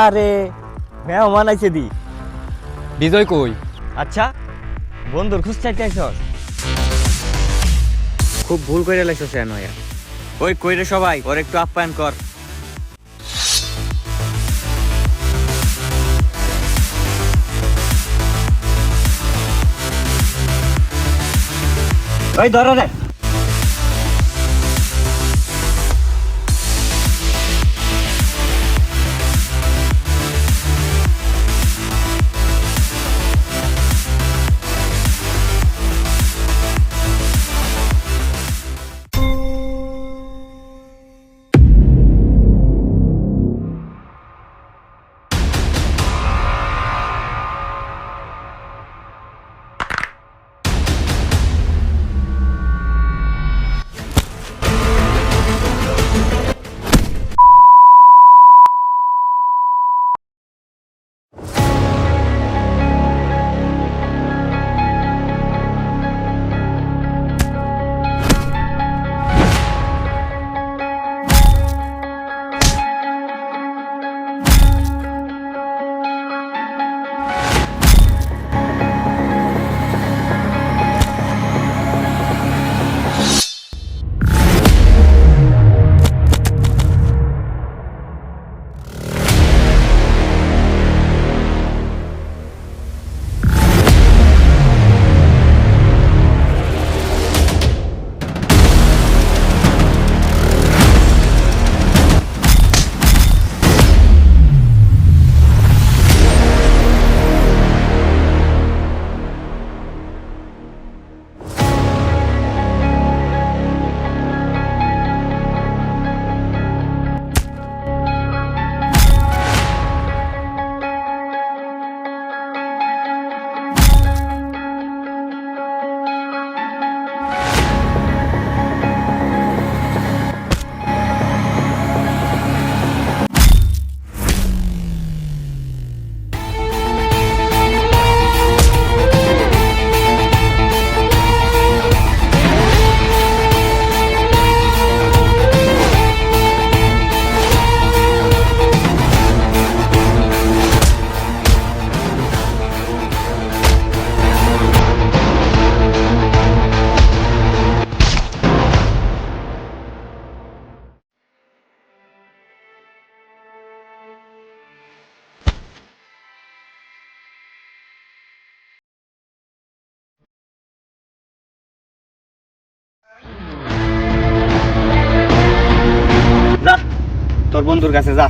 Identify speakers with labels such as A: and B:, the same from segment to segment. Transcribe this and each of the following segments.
A: আরে মেহমান আইছে দি।
B: বিজয় কই?
A: আচ্ছা বন্ধুর খুঁজ চাইতে আইছস? খুব ভুল করে লাইছস নয়া। ওই কইরে সবাই ওর একটু আপ্যায়ন কর। ওই ধরো রে। যা তোর বন্ধুর কাছে যা।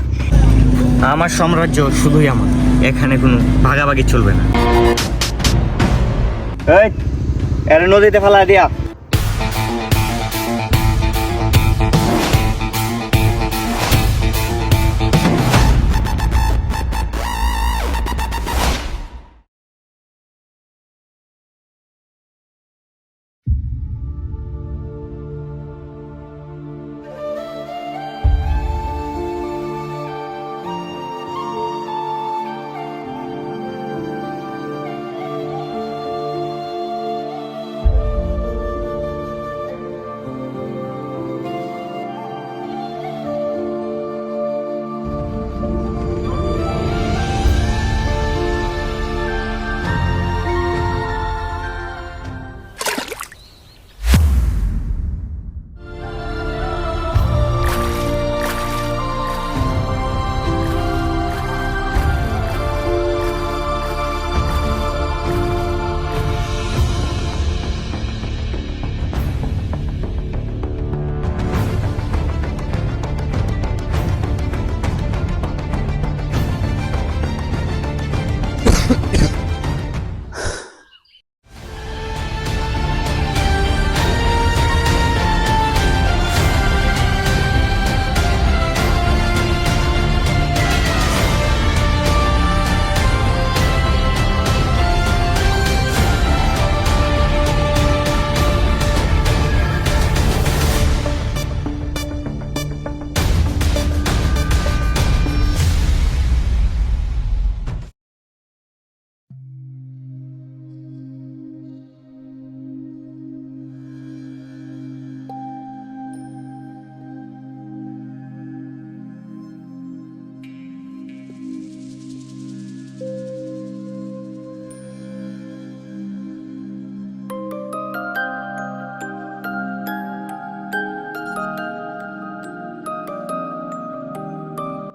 A: আমার সাম্রাজ্য শুধুই আমার, এখানে কোনো ভাগাভাগি চলবে না। এই এর নদীতে ফেলা দিয়া।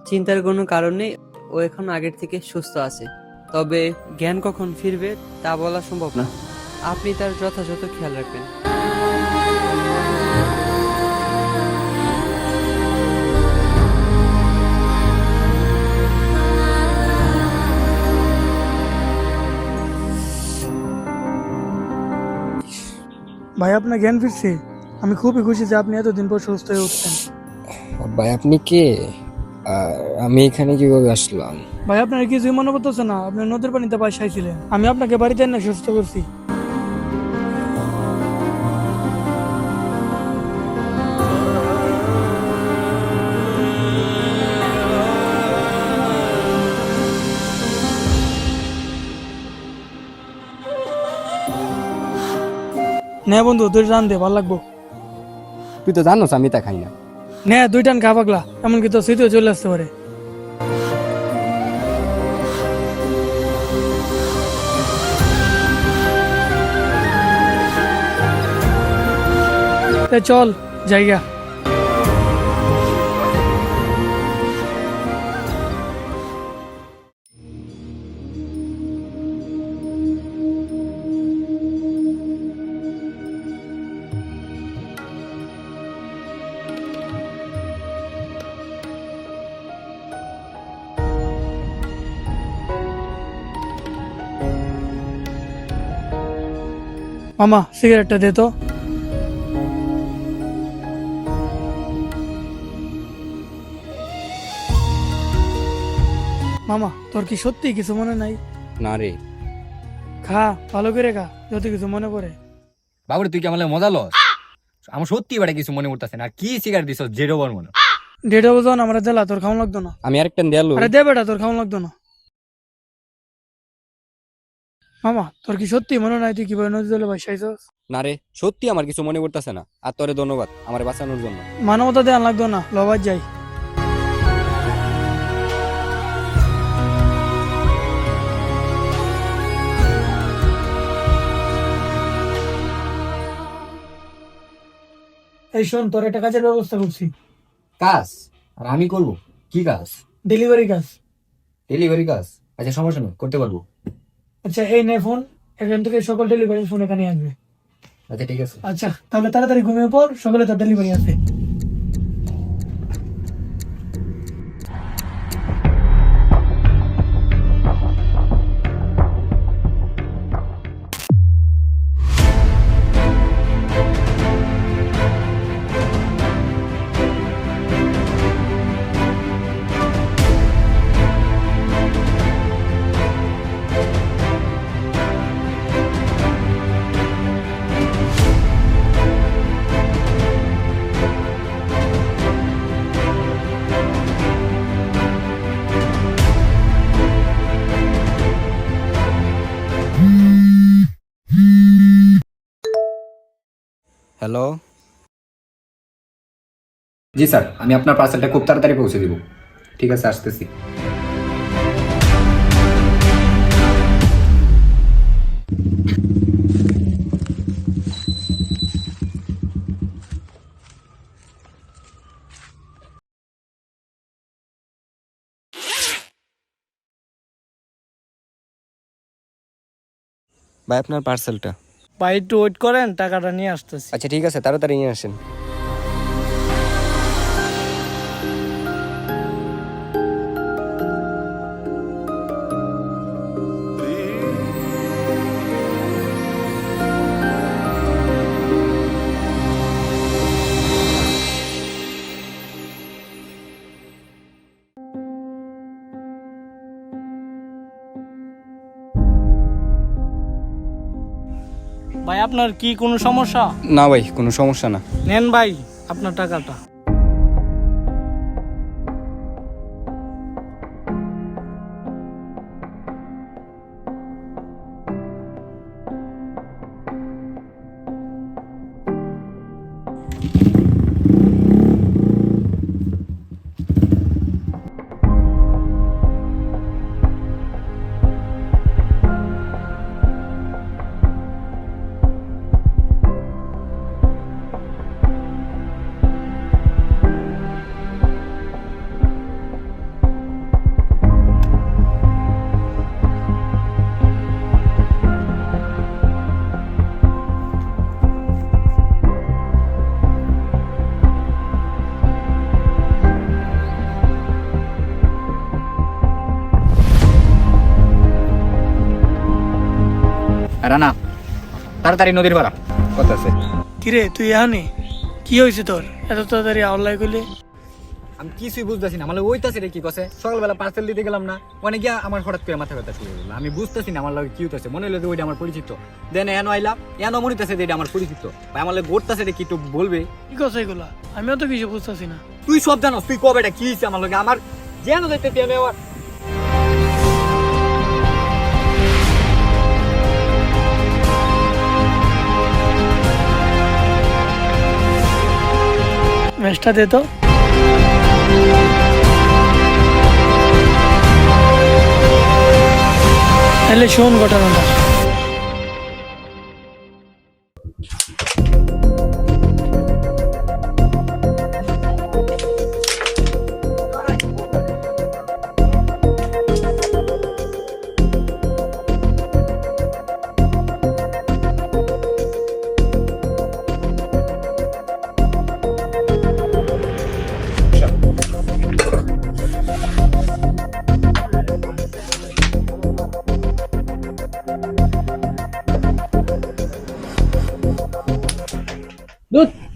C: চিন্তার কোনো কারণ নেই, ও এখন আগের থেকে সুস্থ আছে। তবে জ্ঞান কখন ফিরবে তা বলা সম্ভব না। আপনি তার যথাযথ খেয়াল রাখবেন।
D: ভাই আপনার জ্ঞান ফিরছে। আমি খুবই খুশি যে আপনি এতদিন পর সুস্থ হয়ে উঠছেন।
E: ভাই আপনি কে? আমি এখানে কিভাবে আসলাম?
D: ভাই আপনার কিছুই মনে পড়তেছে না? আপনি নদীর পানিতে বাসায় ছিলেন, আমি আপনাকে বাড়িতে এনে সুস্থ করছি। নে বন্ধু, তুই রান দে, ভালো লাগবো।
B: তুই তো জানোস আমি তা খাই না।
D: নে 2 টান খা পাগলা, এমনকি তো স্মৃতিও চলে আসতে পারে। চল জায়গা। মামা সিগারেটটা দে তো। মামা তোর কি সত্যি কিছু মনে নাই?
B: না রে
D: খা, ভালো করে খা, যদি কিছু মনে পড়ে।
B: বাবুরে, তুই কি আমার মজা লস? আমার সত্যি বেটা কিছু মনে করতেছে না। আর কি সিগারেট দিছ জেরো বার মনে?
D: 1.5 ওজন আমরা দিলা, তোর খাওয়া লাগতো না?
B: আমি আরেকটা দেয়ালো।
D: আরে দে বেটা, তোর খাওয়া লাগতো না। মামা তোর কি সত্যি মনে নাই তুই কিভাবে নদী জলে ভাসাইছস?
B: না রে, সত্যি আমার কিছু মনে করতেছে না। আর তোরে ধন্যবাদ আমার বাঁচানোর জন্য।
D: মানবতা দেওয়া লাগতো না, লবাদ যাই। এই শোন, তোর একটা কাজের ব্যবস্থা করছি।
B: কাজ? আর আমি করব কি কাজ?
D: ডেলিভারি কাজ।
B: ডেলিভারি কাজ? আচ্ছা সমস্যা নেই, করতে পারবো।
D: আচ্ছা এই নে ফোন, এখান থেকে সকল ডেলিভারি ফোন এখানে আসবে।
B: আচ্ছা ঠিক আছে।
D: আচ্ছা তাহলে তাড়াতাড়ি ঘুমিয়ে পর, সকালে তোর ডেলিভারি আসবে।
B: হ্যালো। জি স্যার, আমি আপনার পার্সেলটা খুব তাড়াতাড়ি পৌঁছে দিব। ঠিক আছে, আসতেছি। ভাই আপনার পার্সেলটা।
D: ভাই একটু ওয়েট করেন, টাকাটা নিয়ে আসতেছি।
B: আচ্ছা ঠিক আছে, তাড়াতাড়ি নিয়ে আসেন।
D: ভাই আপনার কি কোনো সমস্যা?
B: না ভাই, কোনো সমস্যা না।
D: নেন ভাই আপনার টাকাটা।
B: তাড়াতাড়ি নদীর পাড়া কথা আছে।
D: কিরে তুই এখানে কি হয়েছে তোর এত তাড়াতাড়ি আওলাই করলে?
B: আমি কিছুই বুঝতেছি না, আমার ওইতাছে রে কি কছে। সকালবেলা পার্সেল দিতে গেলাম না, মানে গিয়া আমার হঠাৎ করে মাথা ব্যথা শুরু হলো। আমি বুঝতেছি না আমার লাগে কি হইতাছে, মনে হলো যে ওইটা আমার পরিচিত। দেন এনো আইলাম, এনো মনে হইতাছে যে এটা আমার পরিচিত। ভাই আমার লাগে ঘটতাছে রে, কি একটু বলবে?
D: কি কথা এগুলা? আমিও তো কিছু বুঝতেছি না।
B: তুই সব জানো, তুই কবে এটা কি হইছে আমার লাগে? আমার যেন দেখতে তেনে আবার
D: ম্যাচটা দে তো। তাহলে শোন ঘটনাটা।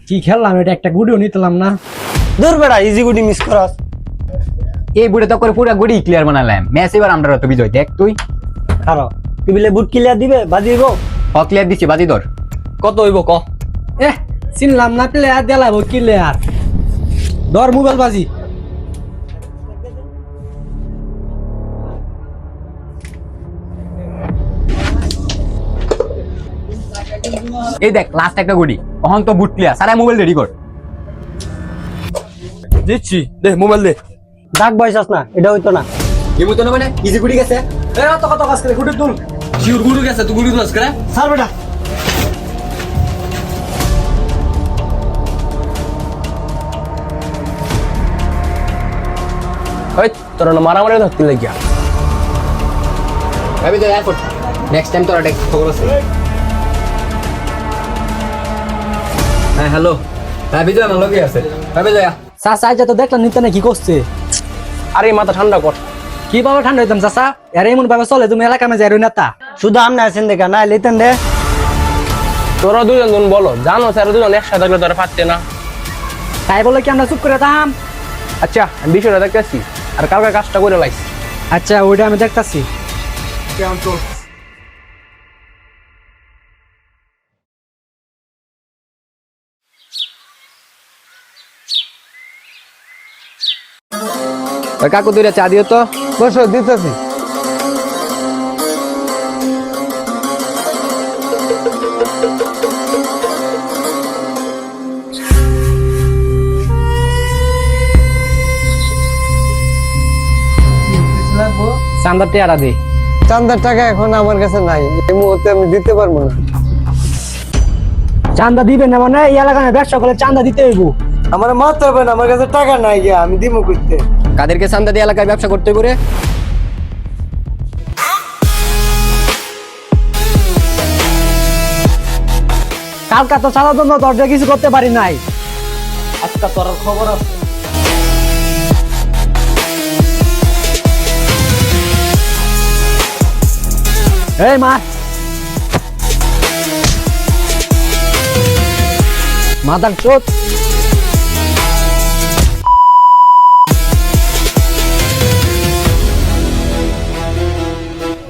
F: কি খেললাম, এটা একটা গুডিও নিতলাম না।
A: দূর বেড়া, ইজি গুডি মিস করাস।
B: এই বুড়ে তো করে পুরো গুড়ি ক্লিয়ার বানালাম। ম্যাচ এবার আমরা তো বিজয়। দেখ তুই
A: খারো তুই বিলে বুট ক্লিয়ার দিবে, বাজি দিব।
B: ক্লিয়ার দিছি, বাজি ধর।
A: কত হইব ক?
F: চিনলাম না, প্লেয়ার দেলাব কি প্লেয়ার। ধর মোবাইল বাজি।
B: এই দেখ লাস্ট একটা গুড়ি, অহন তো বুট ক্লিয়ার। সারা মোবাইল রেডি কর।
A: দিচ্ছি, দে মোবাইল দে। ডাক বয়সাস না, এটা হইতো না।
B: এমন তো না, মানে ইজি গুড়ি গেছে।
F: এ কত কত কাজ করে গুডি তুল।
B: শিউর গুড়ি গেছে, তুই গুড়ি ক্লাস করে
A: স্যার বেটা
F: ওই তোর না মারামারি ধরতে লাগিয়া।
B: ভাবি তো এয়ারপোর্ট নেক্সট টাইম তোরা খবর আছে। হ্যাঁ হ্যালো, হ্যাঁ বিজয় আমার লগে আছে। হ্যাঁ বিজয়
F: চাচা আজ তো দেখলাম নিতে না কি করছে।
A: আরে মাথা ঠান্ডা কর।
F: কিভাবে ঠান্ডা হইতাম চাচা? এর এমন ভাবে চলে তুমি এলাকা মে যাই নেতা।
A: শুধু আমনে আছেন দেখা না লেতেন দে।
G: তোরা দুজন বলো, জানো স্যার দুজন একসাথে থাকলে তোরা পারতে না।
F: তাই বলে কি আমরা চুপ করে থাম?
G: আচ্ছা আমি বিষয়টা দেখতেছি, আর কালকে কাজটা করে লাইছি।
F: আচ্ছা ওইটা আমি দেখতাছি।
G: ওই কাকু দুইটা চা দিও তো।
F: বসো দিতেছি।
G: চান্দার টেয়ারা দে।
E: চান্দার টাকা এখন আমার কাছে নাই, এই মুহূর্তে আমি দিতে পারবো না।
F: চান্দা দিবেন না মানে এই এলাকায় ব্যবসা করলে চান্দা দিতে হইব।
E: আমার মারতে হবে না, আমার কাছে টাকা নাই গিয়া, আমি দিমু করতে।
G: কাদেরকে চান্দা দিয়ে এলাকায় ব্যবসা করতে করে?
F: কালকা তো চালার জন্য দরজা কিছু করতে পারি নাই।
A: আজকে তোর খবর আছে।
F: এই মা মাদার চোদ।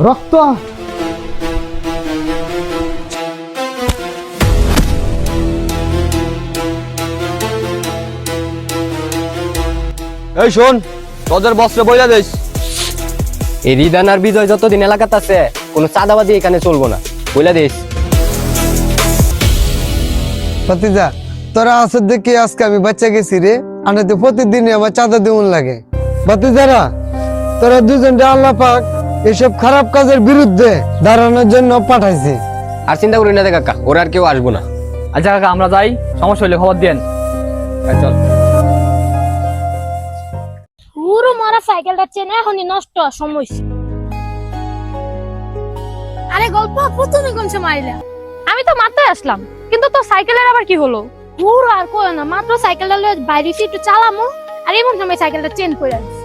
F: রক্ত
G: এই শোন, তোদের বস্ত্র বইলা দিস, এই রিদান আর বিজয় যতদিন এলাকাতে আছে কোনো চাঁদাবাজি এখানে চলবো না, বইলা দিস।
E: ভাতিজা তোরা আসর দেখি আজকে আমি বাচ্চা গেছি রে, আনাতে প্রতিদিনই আমার চাঁদা দেউন লাগে। ভাতিজারা তোরা দুজনটা আল্লাহ পাক এসব খারাপ কাজের বিরুদ্ধে দাঁড়ানোর জন্য পাঠাইছে।
G: আর চিন্তা করি না দে কাকা, ওরা আর কেউ আসবো না।
F: আচ্ছা কাকা আমরা যাই, সমস্যা হলে খবর দেন।
G: চল।
H: পুরো মারা সাইকেলটা চেনে এখনই নষ্ট সময়। আরে গল্প প্রথমে কোন সময় আইলা? আমি তো মাত্র আসলাম, কিন্তু তো সাইকেলের আবার কি হলো? পুরো আর কই না, মাত্র সাইকেলটা লয়ে বাইরে একটু চালামো, আর এমন সময় সাইকেলটা চেঞ্জ করে আনছি।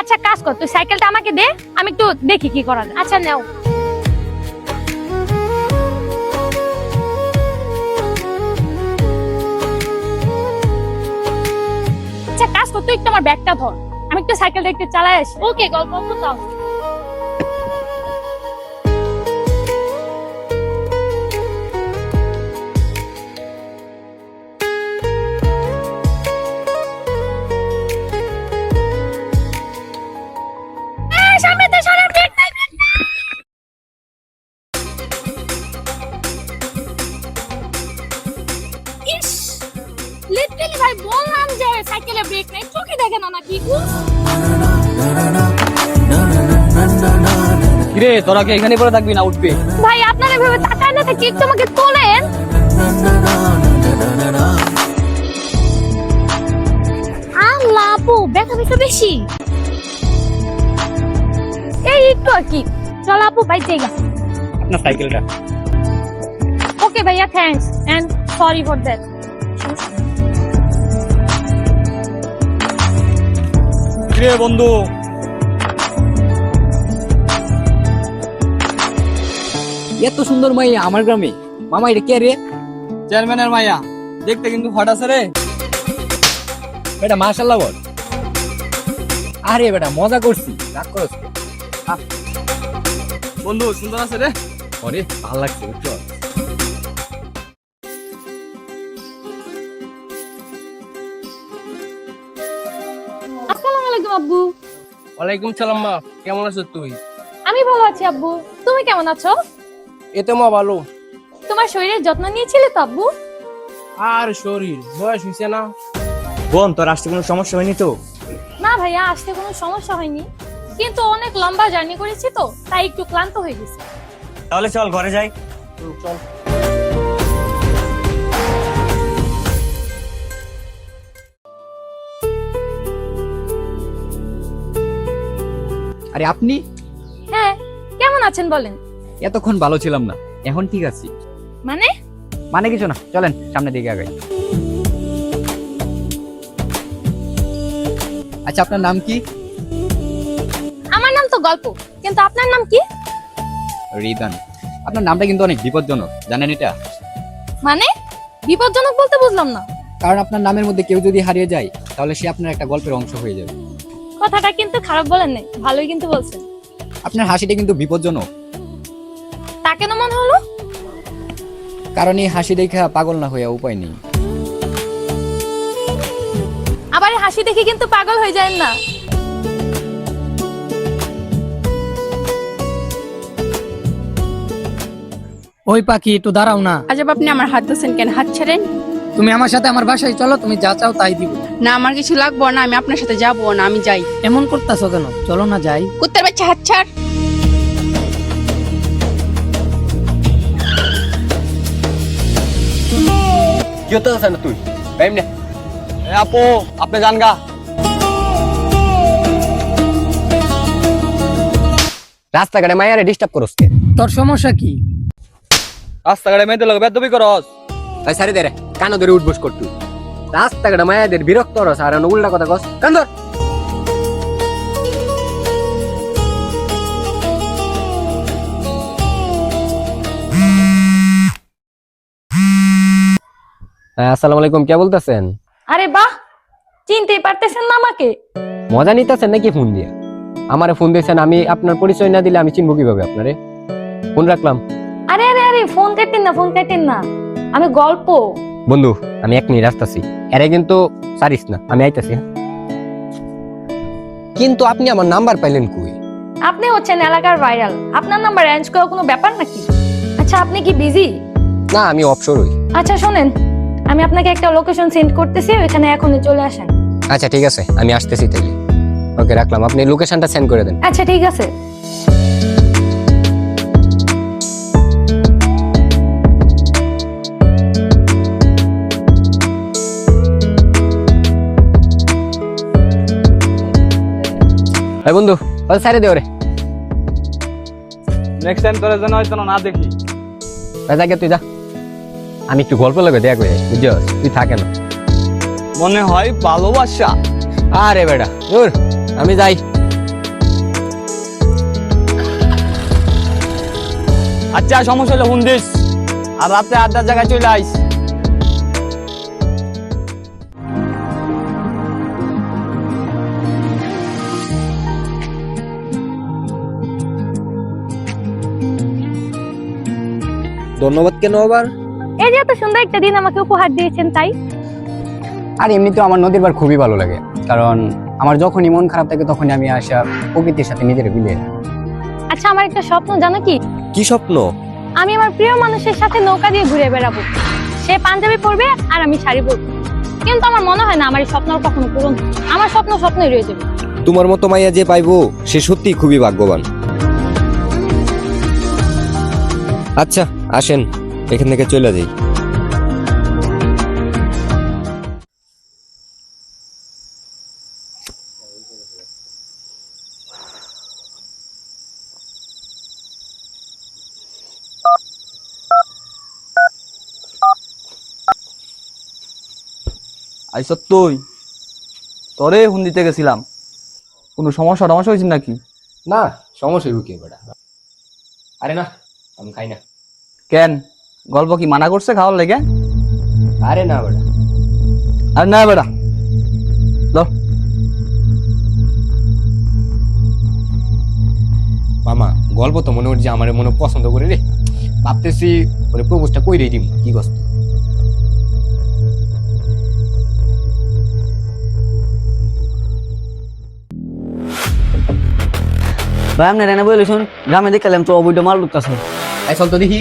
H: আচ্ছা কাজ কর, তুই সাইকেলটা আমাকে দে, আমি একটু দেখি কি করা যায়। আচ্ছা নাও। তুই একটু আমার ব্যাগটা ধর, আমি একটু সাইকেলটা একটু চালাই আসি। ওকে, গল্প দাও। সামনে সরে, ব্রেক নাই, ব্রেক নাই। ইস, লিটারালি ভাই বললাম যে সাইকেলে ব্রেক নাই, চোখে দেখে না নাকি?
G: কিরে তোরা কি এখানে পড়ে থাকবি না উঠবি?
H: ভাই আপনারা এভাবে তাকায় না থেকে একটু আমাকে তোলেন। আল্লাহ আপু, ব্যথা বেশি বেশি। এই একটু আর কি। চল আপু, ভাই জায়গা।
A: আপনার সাইকেলটা।
H: ওকে ভাইয়া, thanks and sorry for that.
A: কিরে বন্ধু,
B: এত সুন্দর মাইয়া আমার গ্রামে, মামা এটা কে রে?
G: চেয়ারম্যানের মাইয়া, দেখতে কিন্তু হট আছে রে।
B: বেটা মাশাআল্লাহ বল। আরে বেটা মজা করছি, রাগ করছ কেন?
G: বন্ধু সুন্দর আছে রে।
B: আরে ভালো লাগছে বুঝছো?
H: আসসালামু আলাইকুম আব্বু।
G: ওয়ালাইকুম সালাম মা, কেমন আছো তুই?
H: আমি ভালো আছি আব্বু, তুমি কেমন আছো?
G: এ তো মা ভালো।
H: তোমার শরীরের যত্ন নিয়েছিলে তো আব্বু?
G: আর শরীর বয়স হইছে না।
A: বোন তোর আসতে কোনো সমস্যা হয়নি তো?
H: না ভাইয়া, আসতে কোনো সমস্যা হয়নি, কিন্তু অনেক লম্বা জার্নি করেছি তো তাই একটু ক্লান্ত হয়ে গেছি।
A: তাহলে চল ঘরে যাই।
G: চল।
B: আরে আপনি?
H: হ্যাঁ, কেমন আছেন বলেন?
B: এতক্ষণ ভালো ছিলাম না, এখন ঠিক আছি।
H: মানে?
B: মানে কিছু না, চলেন সামনের দিকে আগাই। আচ্ছা আপনার নাম কি?
H: আমার নাম তো গল্প, কিন্তু আপনার নাম কি?
B: রিদান। আপনার নামটা কিন্তু অনেক বিপজ্জনক, জানেন এটা?
H: মানে বিপজ্জনক বলতে বুঝলাম না।
B: কারণ আপনার নামের মধ্যে কেউ যদি হারিয়ে যায় তাহলে সে আপনার একটা গল্পের অংশ হয়ে যাবে।
H: কথাটা কিন্তু খারাপ বলেন নাই, ভালোই কিন্তু বলছেন।
B: আপনার হাসিটা কিন্তু বিপজ্জনক,
H: তা কেন মনে হলো?
B: কারণ এই হাসি দেখা পাগল না হয়ে উপায় নেই।
H: আবার এই হাসি দেখে কিন্তু পাগল হয়ে যায় না।
F: ওই পাখি একটু দাঁড়াও না।
I: আজব, আপনি আমার হাত ধরছেন কেন? হাত ছাড়েন।
F: তুমি আমার সাথে আমার বাসায় চলো, তুমি যা চাও তাই দিব।
I: না, আমার কিছু লাগবো না, আমি আপনার সাথে যাবো না, আমি যাই।
F: এমন করতেছো কেন? চলো না যাই।
I: কুত্তার বাচ্চা, হাত ছাড়।
G: কি হতে আছে না তুই? টাইম নে। এ আপু, আপনি যান গা। রাস্তাঘাটে মাইয়ারে ডিস্টার্ব করস কে?
F: তোর সমস্যা কি?
G: রাস্তাঘাটে মেয়েদের লগে বেদবি করস। তাই সারি দে রে, কানো ধরে উঠবস কর তুই। রাস্তাঘাটে মাইয়াদের বিরক্ত করস আর উল্টা কথা কস। কান ধর। হ্যাঁ, আসসালামু আলাইকুম, কে বলতেছেন?
H: আরে বাহ, চিনতেই পারতেছেন না আমাকে?
G: মজা নিতেছেন নাকি ফোন দিয়া? আমারে ফোন দিয়েছেন, আমি আপনার পরিচয় না দিলে আমি চিনবো কিভাবে আপনারে? ফোন রাখলাম।
H: আরে আরে আরে, ফোন কাটেন না, ফোন কাটেন না, আমি গল্প।
G: বন্ধু আমি 1 মিনিট আসতেছি, এরে কিন্তু সারিস না, আমি আইতাছি। কিন্তু আপনি আমার নাম্বার পাইলেন কই?
H: আপনি হচ্ছেন এলাকার ভাইরাল, আপনার নাম্বার অ্যারেঞ্জ করা কোনো ব্যাপার নাকি? আচ্ছা, আপনি কি বিজি?
G: না, আমি অবসর হই।
H: আচ্ছা শোনেন, আমি আপনাকে একটা লোকেশন সেন্ড করতেছি, ওখানে এখনই চলে আসেন।
G: আচ্ছা ঠিক আছে, আমি আসতেছি তাইলে। ওকে, রাখলাম, আপনি লোকেশনটা সেন্ড করে দেন।
H: আচ্ছা ঠিক আছে।
G: এই বন্ধু, ওই সাইডে দে ওরে।
A: নেক্সট টাইম তোরা যেন হয়তো না দেখি।
G: রাজাকে তুই যা, আমি একটু গল্প লাগে দেখা করে, বুঝছস? তুই থাকে না।
A: মনে হয় ভালোবাসা।
G: আরে বেটা দূর, আমি যাই।
A: আচ্ছা, সমস্যা হলে ফোন দিস, আর রাতে আড্ডার জায়গায় চলে আইস।
G: ধন্যবাদ কেন আবার?
H: এই যে এত সুন্দর একটা দিন আমাকে উপহার দিয়েছেন তাই।
B: আর এমনিতেও আমার নদীর পাড় খুবই ভালো লাগে, কারণ আমার যখনই মন খারাপ থাকে তখনই আমি আসা প্রকৃতির সাথে নিজের বিলিয়ে নিই।
H: আচ্ছা, আমার একটা স্বপ্ন জানো কি?
G: কি স্বপ্ন?
H: আমি আমার প্রিয় মানুষের সাথে নৌকা দিয়ে ঘুরে বেড়াবো। সে পাঞ্জাবি পরবে আর আমি শাড়ি পরবো। কিন্তু আমার মনে হয় না আমার এই স্বপ্ন কখনো পূরণ হবে। আমার স্বপ্ন স্বপ্নই রয়ে যাবে।
G: তোমার মতো মাইয়া যে পাইবো সে সত্যি খুবই ভাগ্যবান। আচ্ছা আসেন, এখান থেকে চলে যাই।
F: আইসত তুই, তোরে ফোন দিতে গেছিলাম, কোনো সমস্যা হয়েছে নাকি?
G: না সমস্যা হইব কি বেটা? আরে না, আমি খাই না।
F: কেন, গল্প কি মানা করছে খাওয়ার লেগে?
G: আরে না বেটা।
F: আর না বেটা, লো
G: মামা গল্প তো মনে হচ্ছে আমার মনে পছন্দ করে রে, ভাবতেছি ওরে প্রপোজটা কই দিই, কি কষ্ট।
F: ভাই আপনি রেনে বলে শুন, গ্রামে দেখালাম তো অবৈধ মাল লুকতাছে।
G: এই চল তো দেখি।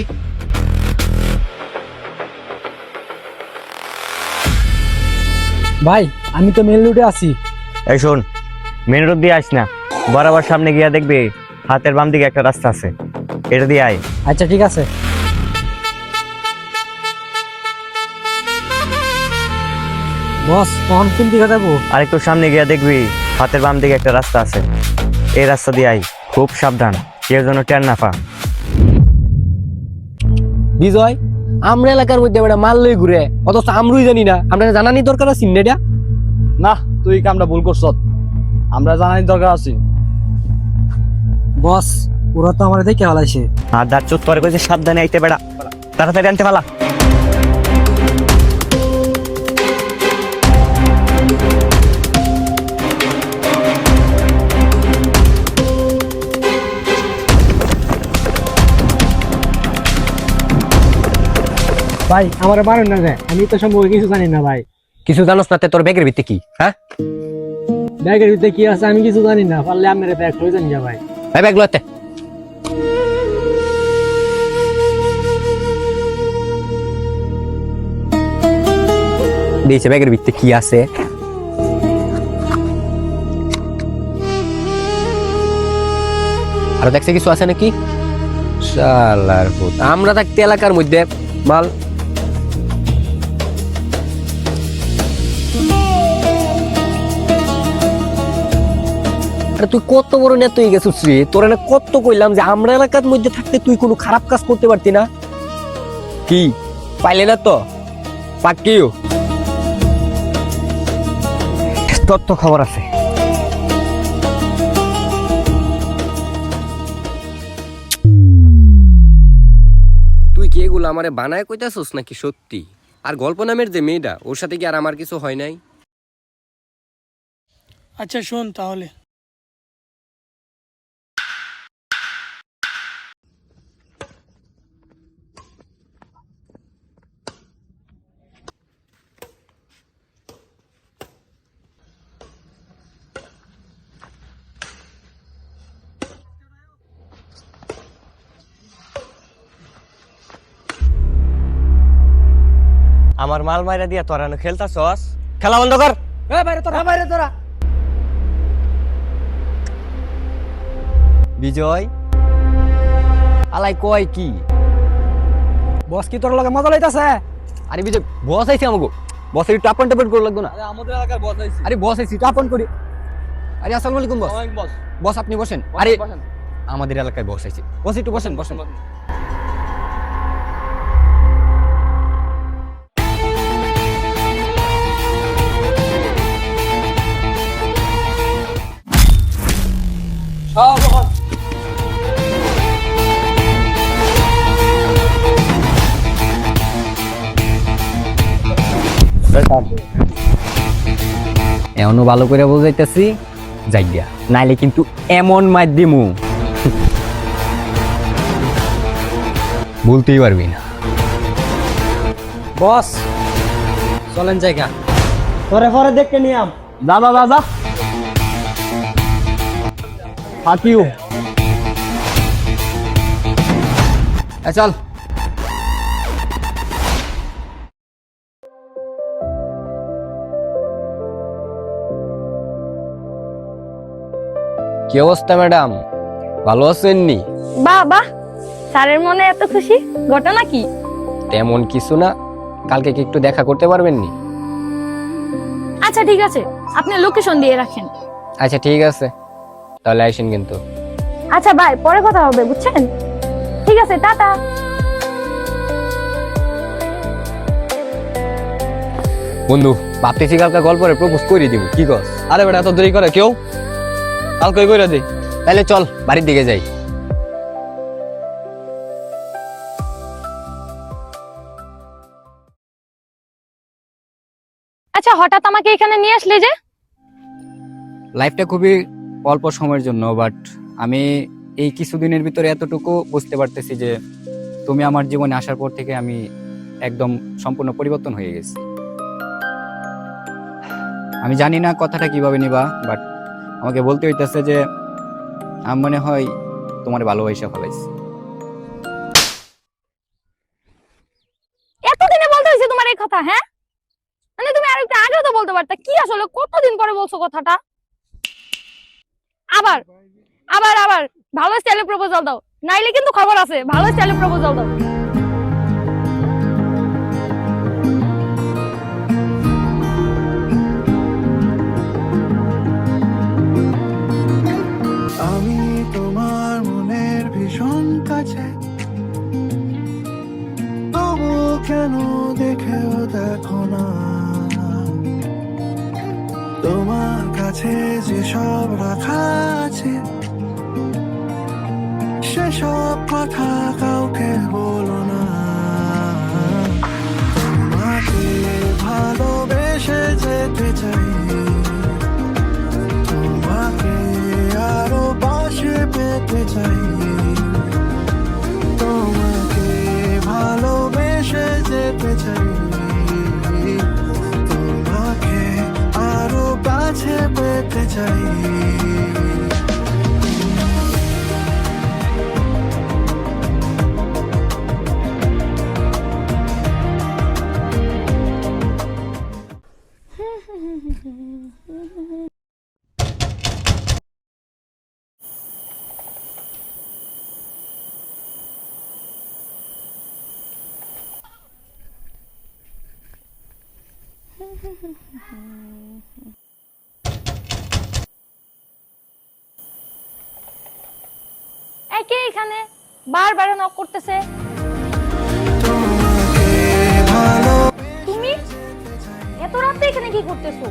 F: ভাই আমি তো মেন রুটে আছি।
A: এই শোন, মেন রোড দিয়ে আস না, বরাবর সামনে গিয়া দেখবি হাতের বাম দিকে একটা রাস্তা আছে, এটা দিয়ে আয়।
F: আচ্ছা ঠিক আছে। বস কোন দিকে যাবো?
A: আর একটু সামনে গিয়া দেখবি হাতের বাম দিকে একটা রাস্তা আছে, এই রাস্তা দিয়ে আয়। খুব সাবধান, কেউ যেন টের না পা।
G: বিজয়, আমরা এলাকার মধ্যে বেটা মাল লই ঘুরে, অথচ আমরাই জানি না। আমরা জানানি দরকার আছে এটা।
F: না তুই কামটা ভুল করছ, আমরা জানার দরকার আছি। বস ওরা তো আমার দেখে হালাইছে।
A: আর দাঁত চোখ তোর কইছে সাবধানে আইতে বেড়া, তাড়াতাড়ি আনতে পালা।
F: ভাই আমার বারণ না যায়, আমি তো সম্ভব কিছু জানি না ভাই।
G: কিছু জানোস না, তোর ব্যাগের ভিত্তি কি? হ্যাঁ,
F: ব্যাগের ভিতরে কি আছে আমি কিছু জানি না, পারলে আমি ব্যাগ লই জানি ভাই।
G: ভাই ব্যাগ লতে দিয়েছে, ব্যাগের ভিত্তি কি আছে? আর দেখছে কিছু আছে নাকি? শালার ভূত, আমরা থাকতে এলাকার মধ্যে মাল। তুই কত বড় নেতা হয়ে গেছিস রে, তোর না কত কইলাম যে আমরা এলাকার মধ্যে থাকতে তুই কোনো খারাপ কাজ করতে পারতি না। কি পাইলে না তো পাকিও?
A: তোর তো খবর আছে।
G: তুই কি এগুলো আমারে বানায় কইতাছস নাকি সত্যি? আর গল্প নামের যে মেয়েটা, ওর সাথে কি আর আমার কিছু হয় নাই?
D: আচ্ছা শোন তাহলে,
A: আমার মাল মাইরা দিয়া তোরা খেলতাছস, খেলা বন্ধ কর।
G: বিজয় আলাই কয় কি?
F: বস কি তোর লগে মজা লইতাছে?
G: আরে বিজয়, বস আইছে আমাগো, বসের একটু আপন টাপন করে লাগতো না?
F: আমাদের এলাকার বস আইছে।
G: আরে বস আইছে, একটু আপন করি। আরে আসসালামু আলাইকুম বস।
F: বস
G: বস আপনি বসেন। আরে আমাদের এলাকায় বস আইছে, বস একটু বসেন বসেন। এমনও ভালো করে বুঝাইতেছি, যাইয়া নাইলে কিন্তু এমন মার দিমু বলতেই পারবি না। বস চলেন জায়গা।
A: তোরে পরে দেখতে নিয়াম।
F: যা যা যা যা ফাক ইউ।
G: চল। কি অবস্থা ম্যাডাম, ভালো আছেননি?
H: বাহ বাহ, স্যারের মনে এত খুশি, ঘটনা কি?
G: তেমন কিছু না, কালকে কি একটু দেখা করতে পারবেননি?
H: আচ্ছা ঠিক আছে, আপনি লোকেশন দিয়ে রাখেন।
G: আচ্ছা ঠিক আছে, তাহলে আইসেন কিন্তু।
H: আচ্ছা বাই, পরে কথা হবে, বুঝছেন? ঠিক আছে, টাটা।
G: বন্ধু ভাবতেছি কালকে গল্পরে প্রপোজ করে দিব, কি কস?
F: আরে বেটা এত দেরি করে কেউ? কালকে কইরা দে।
G: তাহলে চল বাড়ির দিকে যাই।
H: আচ্ছা হঠাৎ আমাকে এখানে নিয়ে আসলে যে?
B: লাইফটা খুবই অল্প সময়ের জন্য, বাট আমি এই কিছুদিনের ভিতরে এতটুকু বুঝতে পারতেছি যে তুমি আমার জীবনে আসার পর থেকে আমি একদম সম্পূর্ণ পরিবর্তন হয়ে গেছি। আমি জানি না কথাটা কিভাবে নিবা, বাট আমাকে বলতে হইতেছে যে আমি মনে হয় তোমার ভালোবাসা ফেলাইছি।
H: এতদিনে বলতে হয়েছে তোমার এই কথা? হ্যাঁ, মানে তুমি আরেকটু আগে তো বলতে পারতা। কি আসলে কতদিন পরে বলছো কথাটা? আবার আবার আবার ভালো স্টাইলে প্রপোজাল দাও, নাইলে কিন্তু খবর আছে। ভালো স্টাইলে প্রপোজাল দাও।
J: আমি তোমার মনের ভীষণ কাছে, তবু কেন দেখেও দেখো না তোমার কাছে যে সব রাখা আছে, সেসব কথা কাউকে বলো না। তোমাকে ভালোবেসে যেতে চাই, তোমাকে আরো পাশে পেতে চাই, তোমাকে ভালোবেসে যেতে চাই, তোমাকে আরো কাছে পেতে চাই।
H: একে এখানে বারবার নক করতেছে। তুমি এত রাতে এখানে কি করতেছো?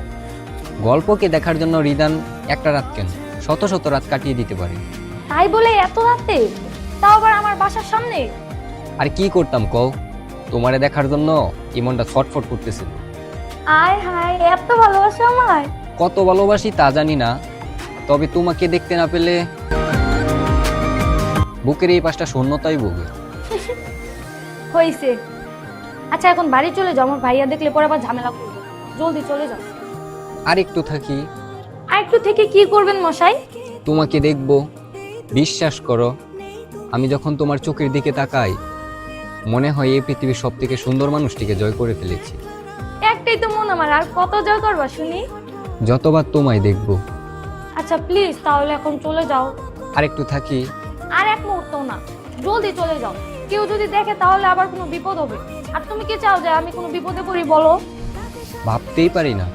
G: গল্পকে দেখার জন্য রিদান একটা রাত কেন শত শত রাত কাটিয়ে দিতে পারে।
H: তাই বলে এত রাতে, তাও আবার আমার বাসার সামনে?
G: আর কি করতাম কও, তোমারে দেখার জন্য ইমনটা ছটফট করতেছিল।
H: আয় হায়, এত ভালোবাসা আমায়?
G: কত ভালোবাসি তা জানি না, তবে তোমাকে দেখতে না পেলে বুকের এই পাশটা শূন্যতাই ভোগে।
H: হইছে। আচ্ছা এখন বাড়ি চলে যাও, আমার ভাইয়া দেখলে পরে আবার ঝামেলা করবে। জলদি চলে যাও।
G: আর একটু থাকি।
H: আর একটু থেকে কি করবেন মশাই?
G: তোমাকে দেখবো, বিশ্বাস করো আমি যখন তোমার চোখের দিকে তাকাই মনে হয় এই পৃথিবীর সব থেকে সুন্দর মানুষটিকে জয় করে ফেলেছি।
H: একটাই তো মন আমার, আর কত জয় করবা শুনি?
G: যতবার তোমায় দেখবো।
H: আচ্ছা প্লিজ তাহলে এখন চলে যাও।
G: আর একটু থাকি।
H: আর এক মুহূর্ত না, জলদি চলে যাও। কেউ যদি দেখে তাহলে আবার কোনো বিপদ হবে। আর তুমি কি চাও যে আমি কোনো বিপদে পড়ি বলো?
G: ভাবতেই পারি না।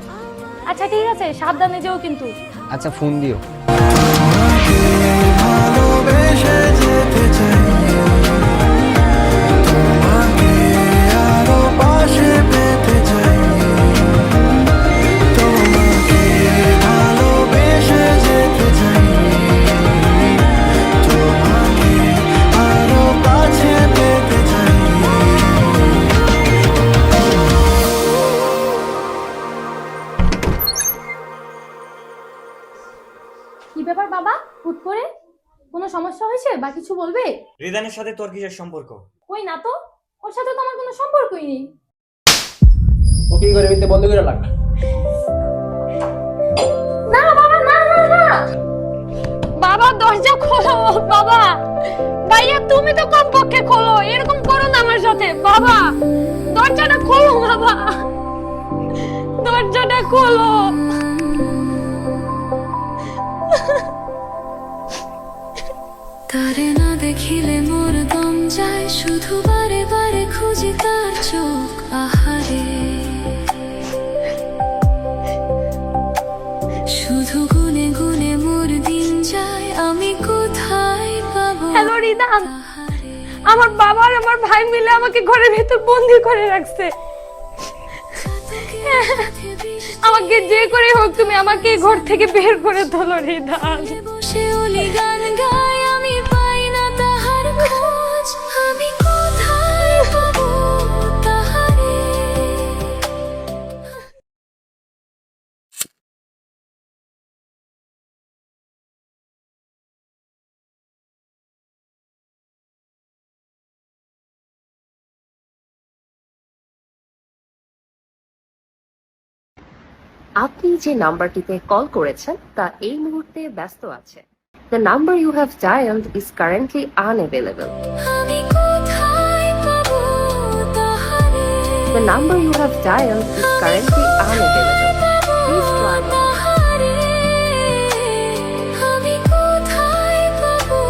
H: আচ্ছা ঠিক আছে, সাবধানে যেও কিন্তু।
G: আচ্ছা ফোন দিও।
J: ভালোবেসে যেতে চাই, তোমাকে আরো পাশে পেতে চাই, তোমাকে ভালোবেসে যেতে চাই, তোমাকে আরো কাছে পেতে চাই।
H: কি ব্যাপার বাবা, হুট করে কোনো সমস্যা হয়েছে বা কিছু বলবে?
A: রিদানের সাথে তোর কিসের সম্পর্ক?
H: কই না তো, ওর সাথে তো আমার কোনো সম্পর্কই নেই।
G: তুই ঘরের ভিতরে বন্ধ করে রাখ।
H: না বাবা, না না না বাবা, দরজা খোলো বাবা। ভাইয়া তুমি তো কমপক্ষে খোলো, এরকম করো না আমার সাথে বাবা। দরজাটা খোলো বাবা, দরজাটা খোলো।
K: তারে না দেখিলে মোর দম যায়, শুধু বারে বারে খুঁজি তার চোখ। আহারে শুধু গুনে গুনে মোর দিন যায়, আমি কোথায় পাবো?
H: হ্যালো রিদান, আমার বাবা আর আমার ভাই মিলে আমাকে ঘরের ভেতর বন্দি করে রাখছে। আমাকে যে করে হোক তুমি আমাকে এই ঘর থেকে বের করে তোলো রিদান।
K: বসে ওলি গান গায়, আমি পাই না তাহার খোঁজ। আমি কোথায় পাবো তাহারে?
L: আপনি যে নাম্বারটিতে কল করেছেন তা এই মুহূর্তে ব্যস্ত আছে। The number you have dialed is currently unavailable.
K: আমি কোথায় পাবো তাহারে?
L: The number you have dialed is currently unavailable. Please try again.
K: তাহারে আমি কোথায় পাবো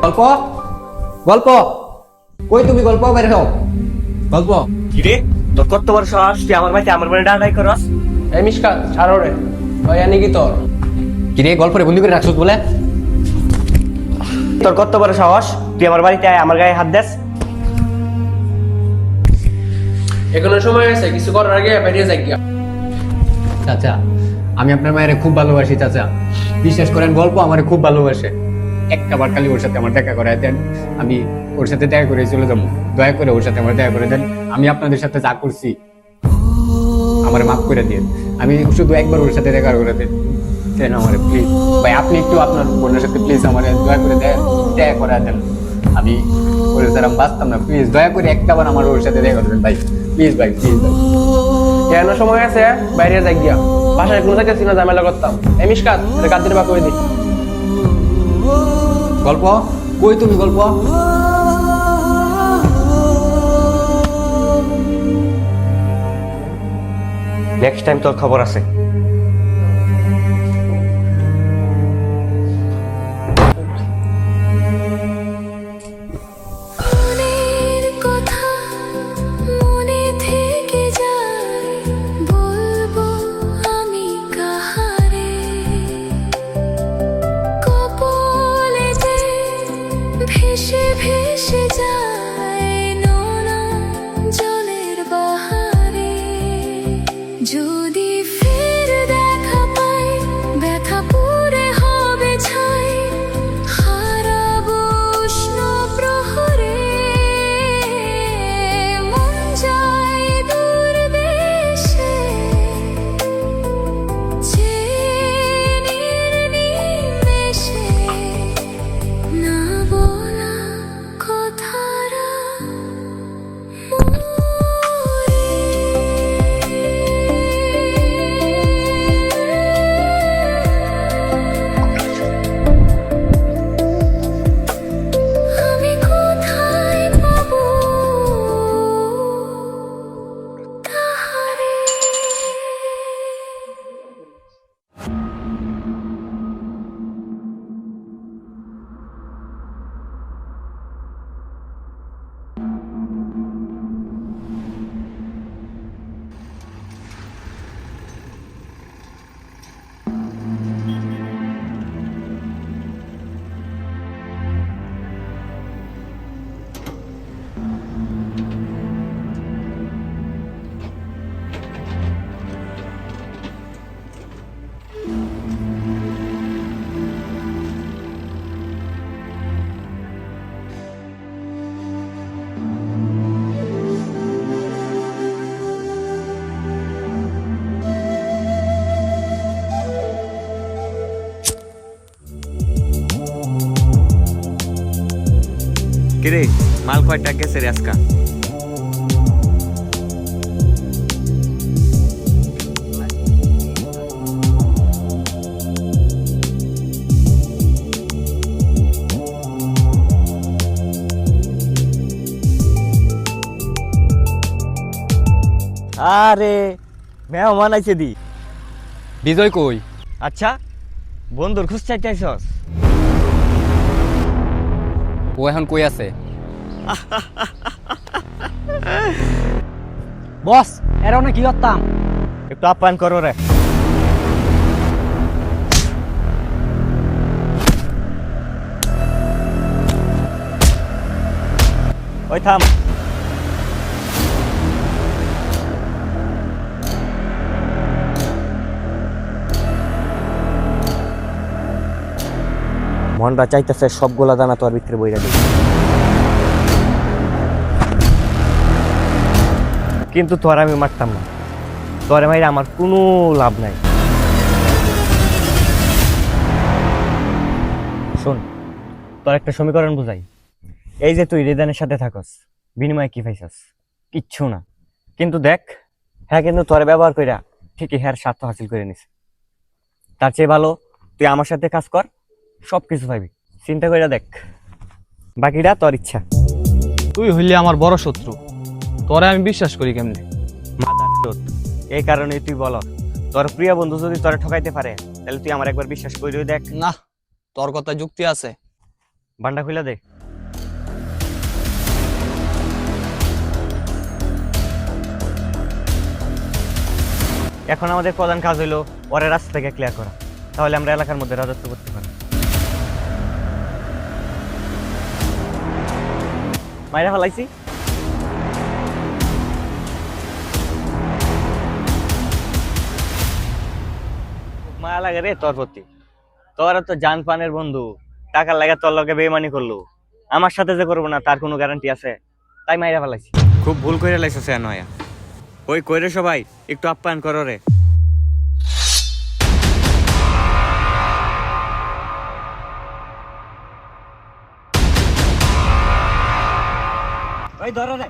G: গল্প গল্প কই তুমি? গল্প বের হও। গল্প
A: কি রে, তোর কত বড় সাহস, তুই আমার ভাইকে আমার বাড়ি ডাকাই করস?
G: এই মিশকা ছাড়ো রে। ওই আনি কি তোর কি রে? গল্পরে বন্দি করে রাখছস বলে?
A: তোর কত বড় সাহস, তুই আমার বাড়িতে আয় আমার গায়ে হাত দেস?
G: এখনো সময় আছে, কিছু করার আগে বেরিয়ে যাই গিয়া। চাচা, আমি আপনার মায়ের খুব ভালোবাসি চাচা, বিশ্বাস করেন। গল্প আমারে খুব ভালোবাসে। একটা বার খালি ওর সাথে আমার দেখা করায় দেন, আমি ওর সাথে দেখা করে চলে যাবো। দয়া করে ওর সাথে আমার দেখা করে দেন। আমি আপনাদের সাথে যা করছি আমার মাফ করে দিন। আমি শুধু একবার ওর সাথে দেখা করে দেন আমার, প্লিজ ভাই। আপনি একটু আপনার বোনের সাথে প্লিজ আমার দয়া করে দেখা করে দেন। আমি ওর সাথে বাঁচতাম না, প্লিজ দয়া করে একটা বার আমার ওর সাথে দেখা করে দেন ভাই, প্লিজ ভাই, প্লিজ ভাই। কেন সময় আছে, বাইরে যাই গিয়া। বাসায় কোনো যাইতেছি না, ঝামেলা করতাম। এই মিশকাত গাছের বাঁক করে দিই। গল্প কই তুমি? গল্প
A: নেক্সট টাইম তোর খবর আছে।
K: মনের কথা মনে থেকে যায়, বলবো আমি কাহারে? কপলেতে ভেসে ভেসে যায় নোনা জলের বাহারে। যদি ফিরে
A: কিরে মাল কয়টা গেছে রে আজকা? আরে মেহমান আইছে দি।
B: বিজয় কই?
A: আচ্ছা বন্ধুর খুঁজ চাইতে আইছস?
B: ও এখন কই আছে? বস এরাও না কি করতাম?
A: একটু আপ্যায়ন করো রে। ওই থাম। মনটা চাইতেছে সবগুলা দানা তোর ভিতরে বইরা দিই, কিন্তু তোর আমি মারতাম না। তোরে মাইরে আমার কোনো লাভ নাই। শোন, তোর একটা সমীকরণ বুঝাই। এই যে তুই রেদানের সাথে থাকস, বিনিময়ে কি পাইছস? কিচ্ছু না। কিন্তু দেখ, হ্যাঁ কিন্তু তোরে ব্যবহার কইরা ঠিকই হ্যার স্বার্থ হাসিল করে নিস। তার চেয়ে ভালো তুই আমার সাথে কাজ কর, সব কিছু পাইবি। চিন্তা কইরা দেখ, বাকিটা তোর ইচ্ছা।
F: তুই হইলে আমার বড় শত্রু, তোরে আমি বিশ্বাস করি কেমনে?
A: মাদার চোদ। এই কারণে তুই বল, তোর প্রিয় বন্ধু যদি তোরে ঠকাইতে পারে তাহলে তুই আমার একবার বিশ্বাস করিও দেখ।
F: না, তোর কথা যুক্তি আছে।
A: বান্ডা খুলে দে। এখন আমাদের প্রধান কাজ হইলো ওরে রাস্তা থেকে ক্লিয়ার করা, তাহলে আমরা এলাকার মধ্যে রাজত্ব করতে পারি। মাইরা ফেলাইছি। মায়া লাগে রে তোর প্রতি। তোরা তো জান পানের বন্ধু, টাকার লাগে তোর লগে বেইমানি করলো, আমার সাথে যে করবো না তার কোনো গ্যারান্টি আছে? তাই মাইরা ফেলাইছি। খুব ভুল করে লাইছো সে নয়া। ওই কইরে সবাই একটু আপ্যায়ন করো রে। ওই ধরো রে।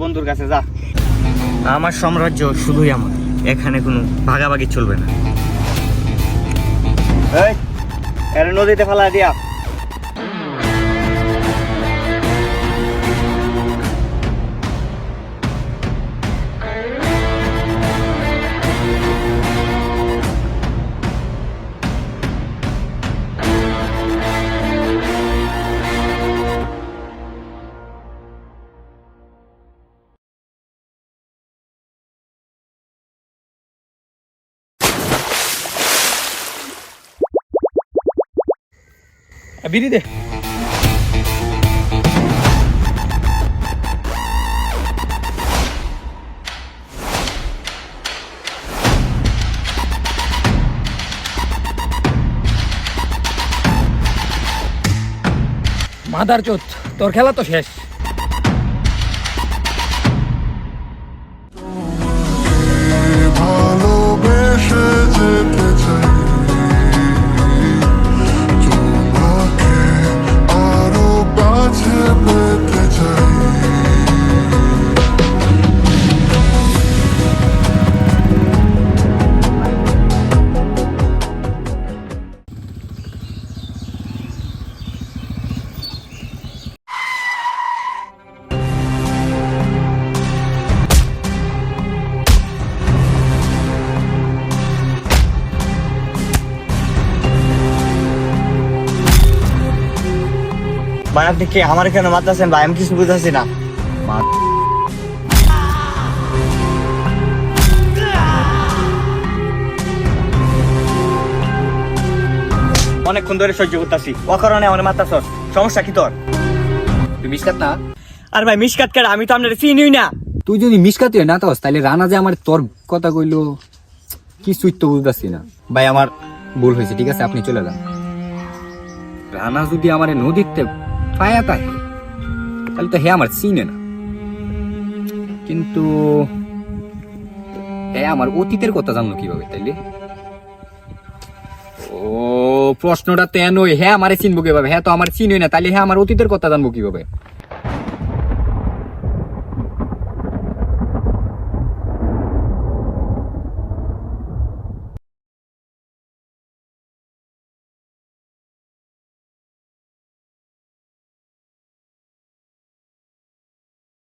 A: বন্ধুর কাছে যা। আমার সাম্রাজ্য শুধুই আমার, এখানে কোনো ভাগাভাগি চলবে না। এই এর নদীতে ফেলা দিয়া।
B: বিড়ি দে। মাদার চোত, তোর খেলা তো শেষ।
J: ভালোবেসে যেতে চাই তোমাকে আরো কাছে পেতে চাই
A: ভাই আপনি কে আমার কেন মারতেছেন ভাই? আমি কিছু বুঝতেছি না। অনেকক্ষণ ধরে সহ্য করতেছি, অকারণে আমার মারতেছস। সমস্যা কি তোর?
B: তুই মিসকাত না?
A: আর ভাই মিসকাত কেডা? আমি তো আপনার চিনিই না।
B: তুই যদি মিসকাত না তোস তাহলে রানা যে আমার তোর কথা কইলো কিছুই তো বুঝতেছি না। ভাই আমার ভুল হয়েছে, ঠিক আছে আপনি চলে যান। রানা যদি আমার নদীতে পায়া থাকে তাহলে তো হে আমার চিনে না, কিন্তু হে আমার অতীতের কথা জানলো কিভাবে তাইলে? ও প্রশ্নটা তেন হ্যাঁ আমারে চিনবো কিভাবে? হ্যাঁ তো আমার চিনই না, তাহলে হ্যাঁ আমার অতীতের কথা জানবো কিভাবে?